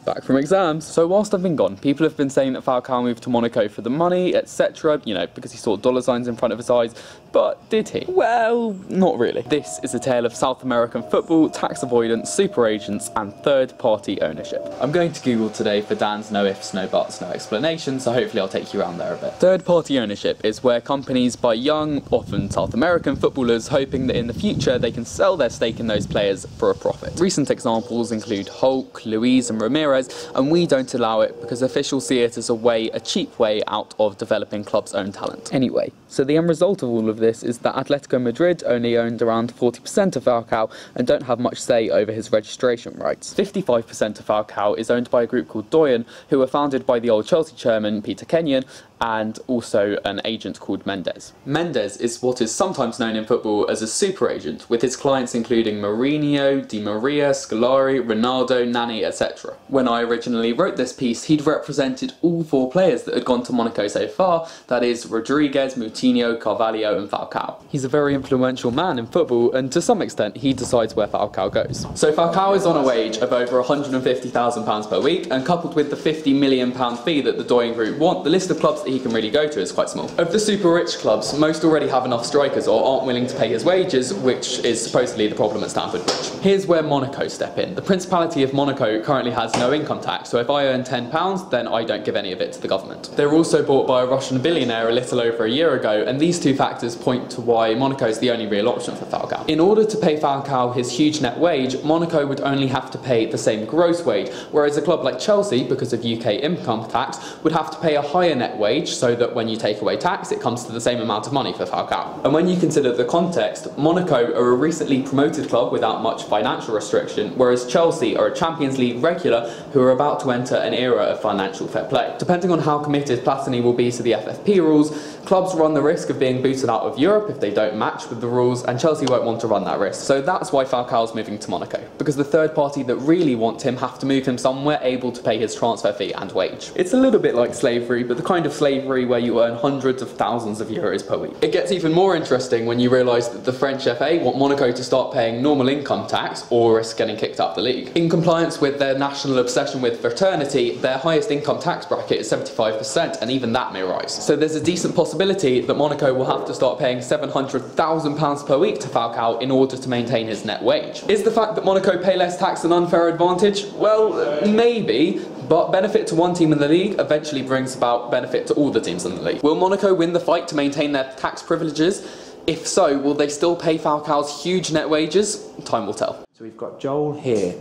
Back from exams. So whilst I've been gone, people have been saying that Falcao moved to Monaco for the money, etc, you know, because he saw dollar signs in front of his eyes, but did he? Well, not really. This is a tale of South American football, tax avoidance, super agents, and third-party ownership. I'm going to Google today for Dan's no ifs, no buts, no explanation, so hopefully I'll take you around there a bit. Third-party ownership is where companies buy young, often South American footballers, hoping that in the future they can sell their stake in those players for a profit. Recent examples include Hulk, Luiz, and Ramirez, and we don't allow it because officials see it as a cheap way out of developing clubs' own talent. Anyway, so the end result of all of this is that Atletico Madrid only owned around 40% of Falcao and don't have much say over his registration rights. 55% of Falcao is owned by a group called Doyen, who were founded by the old Chelsea chairman Peter Kenyon, and also an agent called Mendes. Mendes is what is sometimes known in football as a super agent, with his clients including Mourinho, Di Maria, Scolari, Ronaldo, Nani, etc. When I originally wrote this piece, he'd represented all 4 players that had gone to Monaco so far, that is Rodriguez, Moutinho, Carvalho and Falcao. He's a very influential man in football, and to some extent he decides where Falcao goes. So Falcao is on a wage of over £150,000 per week, and coupled with the £50 million fee that the Doyen Group want, the list of clubs that he can really go to is quite small. Of the super rich clubs, most already have enough strikers or aren't willing to pay his wages, which is supposedly the problem at Stamford Bridge. Here's where Monaco step in. The Principality of Monaco currently has no income tax, so if I earn £10, then I don't give any of it to the government. They were also bought by a Russian billionaire a little over a year ago, and these 2 factors point to why Monaco is the only real option for Falcao. In order to pay Falcao his huge net wage, Monaco would only have to pay the same gross wage, whereas a club like Chelsea, because of UK income tax, would have to pay a higher net wage, so that when you take away tax, it comes to the same amount of money for Falcao. And when you consider the context, Monaco are a recently promoted club without much financial restriction, whereas Chelsea are a Champions League regular who are about to enter an era of financial fair play. Depending on how committed Platini will be to the FFP rules, clubs run the risk of being booted out of Europe if they don't match with the rules, and Chelsea won't want to run that risk. So that's why Falcao's moving to Monaco, because the third party that really want him have to move him somewhere able to pay his transfer fee and wage. It's a little bit like slavery, but the kind of slavery where you earn hundreds of thousands of euros per week. It gets even more interesting when you realise that the French FA want Monaco to start paying normal income tax or risk getting kicked out of the league. In compliance with their national obsession with fraternity, their highest income tax bracket is 75%, and even that may rise. So there's a decent possibility that Monaco will have to start paying £700,000 per week to Falcao in order to maintain his net wage. Is the fact that Monaco pay less tax an unfair advantage? Well, maybe, but benefit to one team in the league eventually brings about benefit to all the teams in the league. Will Monaco win the fight to maintain their tax privileges? If so, will they still pay Falcao's huge net wages? Time will tell. So we've got Joel here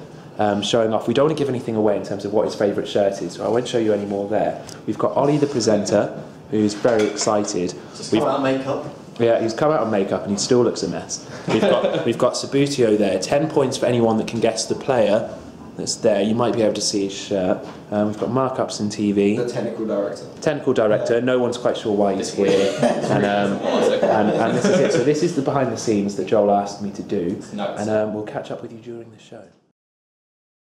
showing off. We don't want to give anything away in terms of what his favourite shirt is, so I won't show you any more there. We've got Ollie the presenter, who's very excited. Just come out of makeup. Yeah, he's come out of makeup and he still looks a mess. We've got Sabutio there. 10 points for anyone that can guess the player that's there. You might be able to see his shirt. We've got Mark Upson TV. The technical director. Technical director. No one's quite sure why he's here. And this is it. So this is the behind the scenes that Joel asked me to do. And we'll catch up with you during the show.